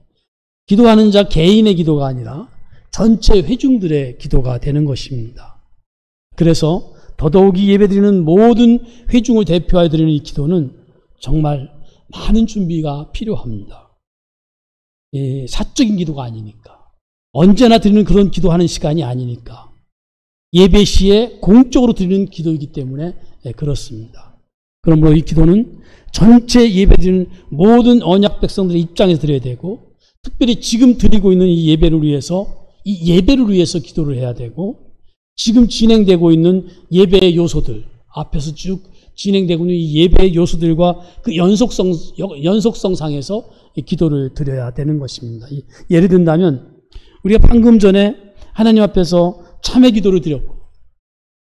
기도하는 자 개인의 기도가 아니라 전체 회중들의 기도가 되는 것입니다. 그래서 더더욱이 예배드리는 모든 회중을 대표하여 드리는 이 기도는 정말 많은 준비가 필요합니다. 사적인 기도가 아니니까, 언제나 드리는 그런 기도하는 시간이 아니니까, 예배 시에 공적으로 드리는 기도이기 때문에 그렇습니다. 그러므로 이 기도는 전체 예배드리는 모든 언약 백성들의 입장에서 드려야 되고, 특별히 지금 드리고 있는 이 예배를 위해서 기도를 해야 되고, 지금 진행되고 있는 예배의 요소들, 앞에서 쭉 진행되고 있는 이 예배의 요소들과 그 연속성상에서 기도를 드려야 되는 것입니다. 예를 든다면 우리가 방금 전에 하나님 앞에서 참회 기도를 드렸고,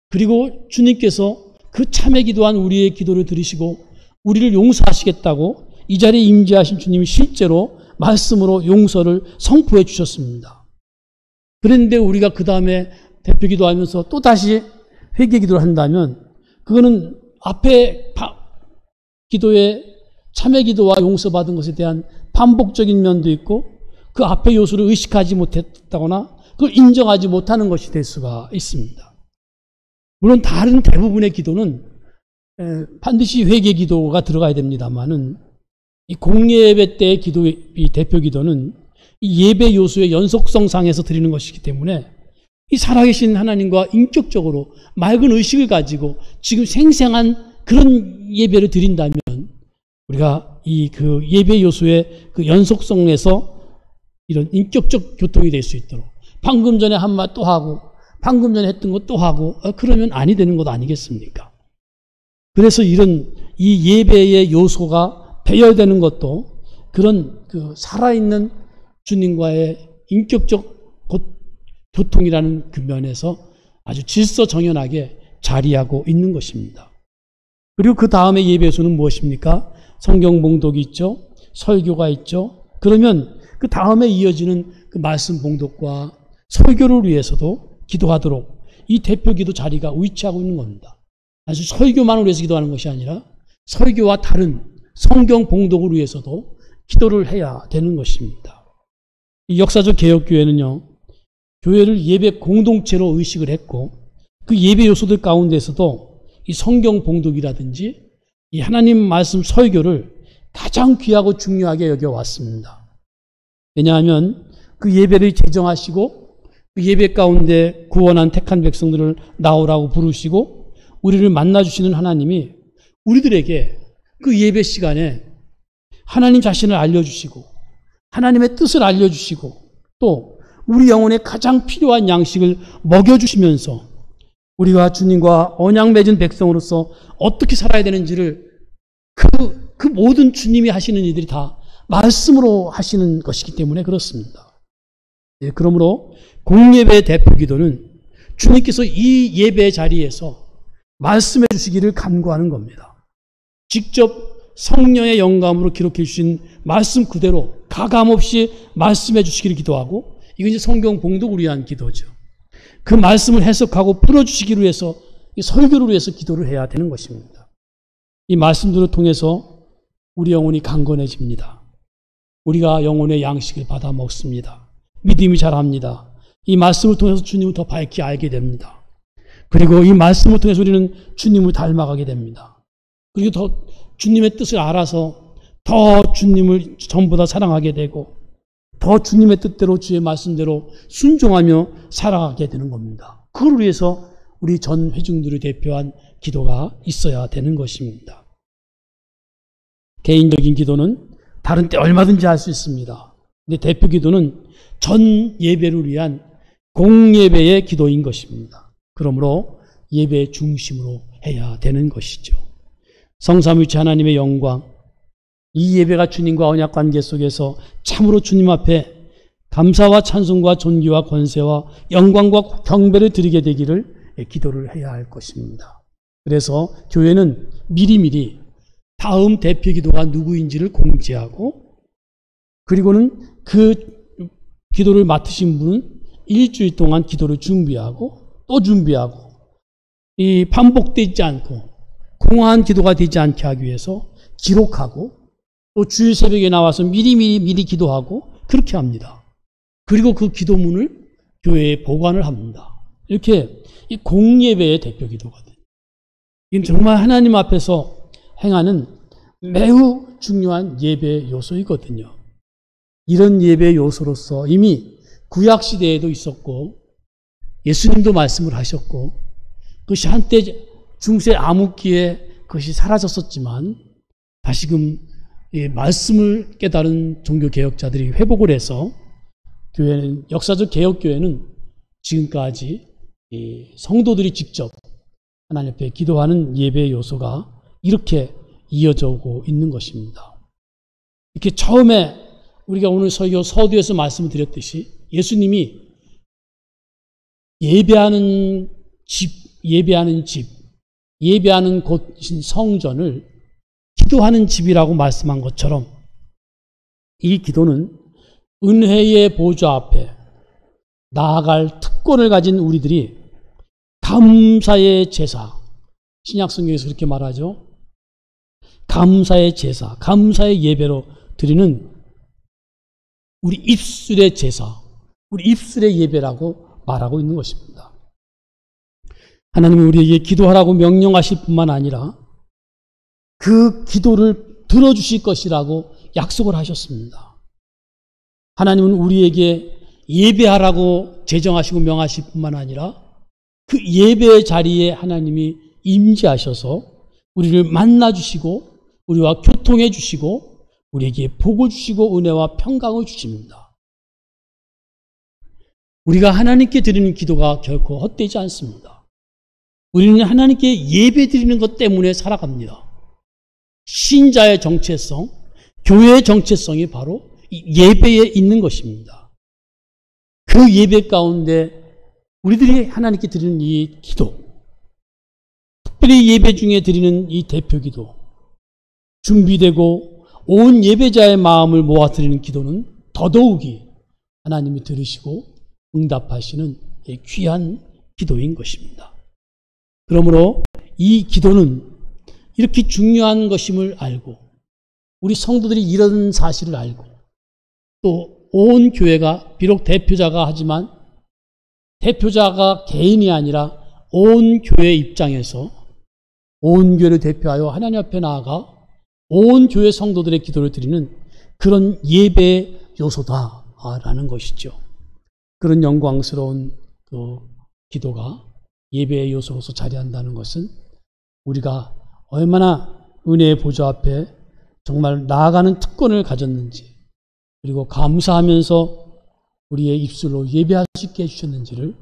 그리고 주님께서 그 참회 기도한 우리의 기도를 들으시고 우리를 용서하시겠다고 이 자리에 임재하신 주님이 실제로 말씀으로 용서를 선포해 주셨습니다. 그런데 우리가 그 다음에 대표 기도하면서 또 다시 회개 기도를 한다면, 그거는 앞에 기도에 참회 기도와 용서받은 것에 대한 반복적인 면도 있고, 그 앞의 요소를 의식하지 못했다거나 그걸 인정하지 못하는 것이 될 수가 있습니다. 물론 다른 대부분의 기도는 반드시 회개 기도가 들어가야 됩니다만은, 이 공예배 때의 이 대표 기도는 이 예배 요소의 연속성상에서 드리는 것이기 때문에 이 살아계신 하나님과 인격적으로 맑은 의식을 가지고 지금 생생한 그런 예배를 드린다면, 우리가 그 예배 요소의 그 연속성에서 이런 인격적 교통이 될 수 있도록, 방금 전에 한 말 또 하고 방금 전에 했던 것 또 하고, 그러면 아니 되는 것 아니겠습니까? 그래서 이런 이 예배의 요소가 배열되는 것도 그런 그 살아있는 주님과의 인격적 교통이라는 그 면에서 아주 질서정연하게 자리하고 있는 것입니다. 그리고 그 다음에 예배소는 무엇입니까? 성경 봉독이 있죠. 설교가 있죠. 그러면 그 다음에 이어지는 그 말씀 봉독과 설교를 위해서도 기도하도록 이 대표 기도 자리가 위치하고 있는 겁니다. 아주 설교만을 위해서 기도하는 것이 아니라 설교와 다른 성경 봉독을 위해서도 기도를 해야 되는 것입니다. 이 역사적 개혁교회는요, 교회를 예배 공동체로 의식을 했고, 그 예배 요소들 가운데서도 이 성경 봉독이라든지 이 하나님 말씀 설교를 가장 귀하고 중요하게 여겨왔습니다. 왜냐하면 그 예배를 제정하시고 그 예배 가운데 구원한 택한 백성들을 나오라고 부르시고 우리를 만나주시는 하나님이 우리들에게 그 예배 시간에 하나님 자신을 알려주시고 하나님의 뜻을 알려주시고 또 우리 영혼에 가장 필요한 양식을 먹여주시면서 우리가 주님과 언약 맺은 백성으로서 어떻게 살아야 되는지를 그 모든 주님이 하시는 일들이 다 말씀으로 하시는 것이기 때문에 그렇습니다. 예, 그러므로 공예배 대표 기도는 주님께서 이 예배 자리에서 말씀해 주시기를 간구하는 겁니다. 직접 성령의 영감으로 기록해 주신 말씀 그대로 가감없이 말씀해 주시기를 기도하고, 이건 이제 성경 봉독을 위한 기도죠. 그 말씀을 해석하고 풀어주시기를 위해서, 설교를 위해서 기도를 해야 되는 것입니다. 이 말씀들을 통해서 우리 영혼이 강건해집니다. 우리가 영혼의 양식을 받아 먹습니다. 믿음이 자랍니다. 이 말씀을 통해서 주님을 더 밝게 알게 됩니다. 그리고 이 말씀을 통해서 우리는 주님을 닮아가게 됩니다. 그리고 더 주님의 뜻을 알아서 더 주님을 전보다 사랑하게 되고, 더 주님의 뜻대로 주의 말씀대로 순종하며 살아가게 되는 겁니다. 그걸 위해서 우리 전 회중들을 대표한 기도가 있어야 되는 것입니다. 개인적인 기도는 다른 때 얼마든지 할 수 있습니다. 근데 대표 기도는 전 예배를 위한 공예배의 기도인 것입니다. 그러므로 예배의 중심으로 해야 되는 것이죠. 성삼위일체 하나님의 영광, 이 예배가 주님과 언약 관계 속에서 참으로 주님 앞에 감사와 찬송과 존귀와 권세와 영광과 경배를 드리게 되기를 기도를 해야 할 것입니다. 그래서 교회는 미리미리 다음 대표 기도가 누구인지를 공지하고, 그리고는 그 기도를 맡으신 분은 일주일 동안 기도를 준비하고 또 준비하고, 이 반복되지 않고 공허한 기도가 되지 않게 하기 위해서 기록하고, 또 주일 새벽에 나와서 미리 기도하고 그렇게 합니다. 그리고 그 기도문을 교회에 보관을 합니다. 이렇게 이 공예배의 대표 기도거든요. 이건 정말 하나님 앞에서 행하는 매우 중요한 예배 요소이거든요. 이런 예배 요소로서 이미 구약 시대에도 있었고 예수님도 말씀을 하셨고, 그것이 한때 중세 암흑기에 그것이 사라졌었지만 다시금 말씀을 깨달은 종교 개혁자들이 회복을 해서 교회는, 역사적 개혁교회는 지금까지 성도들이 직접 하나님 앞에 기도하는 예배 요소가 이렇게 이어져 오고 있는 것입니다. 이렇게 처음에 우리가 오늘 설교 서두에서 말씀을 드렸듯이 예수님이 예배하는 곳인 성전을 기도하는 집이라고 말씀한 것처럼, 이 기도는 은혜의 보좌 앞에 나아갈 특권을 가진 우리들이 감사의 제사, 신약 성경에서 그렇게 말하죠. 감사의 제사, 감사의 예배로 드리는 우리 입술의 제사, 우리 입술의 예배라고 말하고 있는 것입니다. 하나님은 우리에게 기도하라고 명령하실 뿐만 아니라 그 기도를 들어주실 것이라고 약속을 하셨습니다. 하나님은 우리에게 예배하라고 제정하시고 명하실 뿐만 아니라 그 예배의 자리에 하나님이 임재하셔서 우리를 만나주시고 우리와 교통해 주시고 우리에게 복을 주시고 은혜와 평강을 주십니다. 우리가 하나님께 드리는 기도가 결코 헛되지 않습니다. 우리는 하나님께 예배 드리는 것 때문에 살아갑니다. 신자의 정체성, 교회의 정체성이 바로 이 예배에 있는 것입니다. 그 예배 가운데 우리들이 하나님께 드리는 이 기도, 특별히 예배 중에 드리는 이 대표 기도, 준비되고 온 예배자의 마음을 모아 드리는 기도는 더더욱이 하나님이 들으시고 응답하시는 귀한 기도인 것입니다. 그러므로 이 기도는 이렇게 중요한 것임을 알고, 우리 성도들이 이런 사실을 알고, 또 온 교회가 비록 대표자가 하지만 대표자가 개인이 아니라 온 교회 입장에서 온 교회를 대표하여 하나님 앞에 나아가 온 교회 성도들의 기도를 드리는 그런 예배의 요소다라는 것이죠. 그런 영광스러운 그 기도가 예배의 요소로서 자리한다는 것은 우리가 얼마나 은혜의 보좌 앞에 정말 나아가는 특권을 가졌는지, 그리고 감사하면서 우리의 입술로 예배할 수 있게 해주셨는지를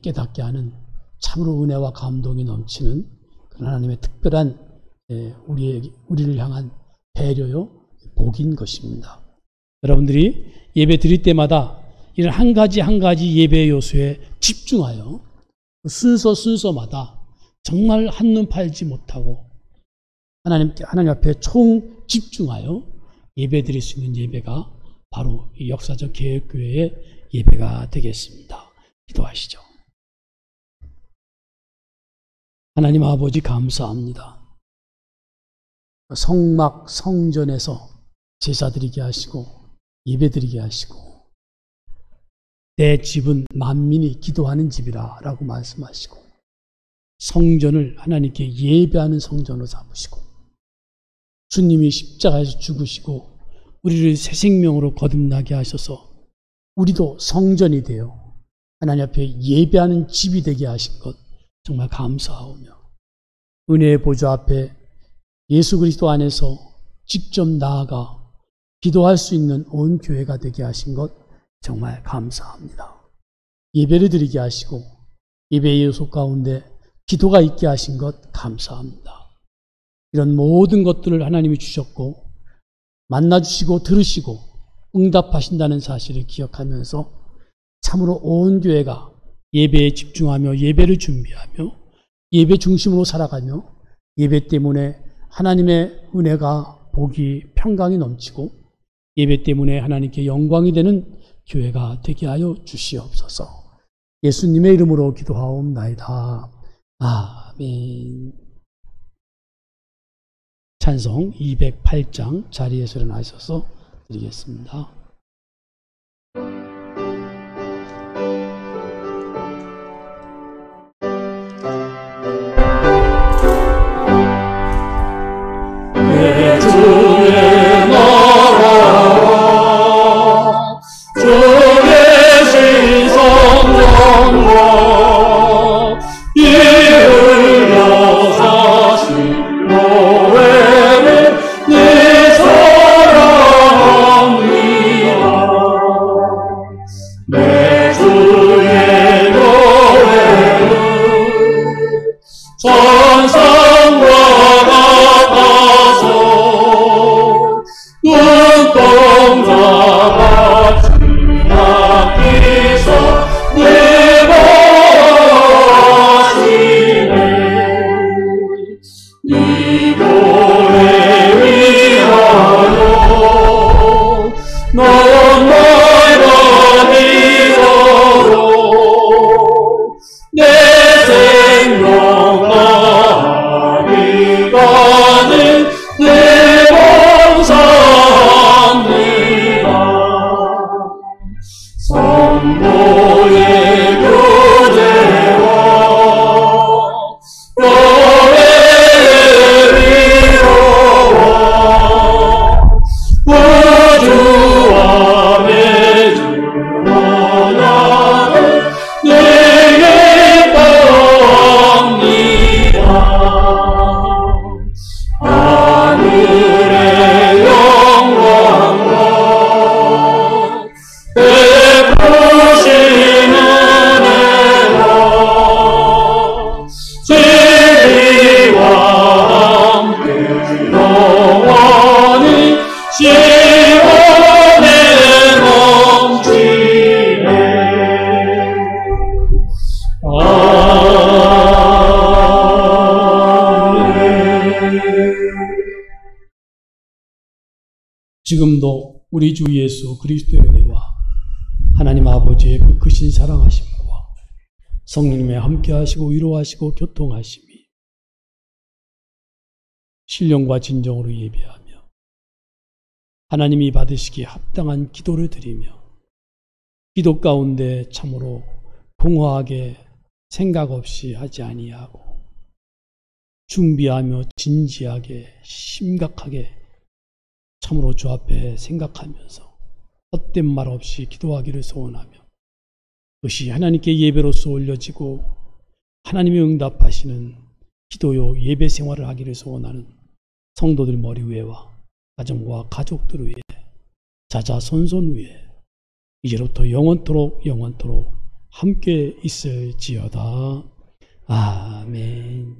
깨닫게 하는 참으로 은혜와 감동이 넘치는 그런 하나님의 특별한 우리를 향한 배려요, 복인 것입니다. 여러분들이 예배 드릴 때마다 이런 한 가지 한 가지 예배 요소에 집중하여 순서마다 정말 한눈 팔지 못하고 하나님 앞에 총 집중하여 예배 드릴 수 있는 예배가 바로 이 역사적 개혁교회의 예배가 되겠습니다. 기도하시죠. 하나님 아버지 감사합니다. 성막 성전에서 제사 드리게 하시고 예배 드리게 하시고 내 집은 만민이 기도하는 집이라 라고 말씀하시고 성전을 하나님께 예배하는 성전으로 삼으시고 주님이 십자가에서 죽으시고 우리를 새 생명으로 거듭나게 하셔서 우리도 성전이 되어 하나님 앞에 예배하는 집이 되게 하신 것 정말 감사하오며 은혜의 보좌 앞에 예수 그리스도 안에서 직접 나아가 기도할 수 있는 온 교회가 되게 하신 것 정말 감사합니다. 예배를 드리게 하시고 예배의 요소 가운데 기도가 있게 하신 것 감사합니다. 이런 모든 것들을 하나님이 주셨고 만나주시고 들으시고 응답하신다는 사실을 기억하면서 참으로 온 교회가 예배에 집중하며 예배를 준비하며 예배 중심으로 살아가며 예배 때문에 하나님의 은혜가 복이 평강이 넘치고 예배 때문에 하나님께 영광이 되는 교회가 되게 하여 주시옵소서. 예수님의 이름으로 기도하옵나이다. 아멘. 찬송 208장 자리에서 일어나셔서 드리겠습니다. 내 주의 나라와 주 계신 성령과 이를 여사신 노래를 내 사랑합니다. 내 주의 노래는 천상과 눈동자같이 낚이서 내보시네. 이 교회 위하여 넌 날마다 믿어도 내 생명 나아가는 내 봉사합니다. 성도의 교제와 교회의 위로와 우주와 매주 원하는 내게 떠옵니다. 하늘의 영광과 베푸시는 은혜와 진리와 함께 영원히 시원해 넘치네. 지금도 우리 주 예수 그리스도의 은혜와 하나님 아버지의 그 크신 사랑하심과 성령님의 함께하시고 위로하시고 교통하심이 신령과 진정으로 예배하며 하나님이 받으시기에 합당한 기도를 드리며 기도 가운데 참으로 공허하게 생각 없이 하지 아니하고 준비하며 진지하게 심각하게 참으로 주 앞에 생각하면서 헛된 말 없이 기도하기를 소원하며 그것이 하나님께 예배로서 올려지고 하나님이 응답하시는 기도요 예배 생활을 하기를 소원하는 성도들 머리 위에와 가정과 가족들 위에 자자손손 위에 이제부터 영원토록 함께 있을지어다. 아멘.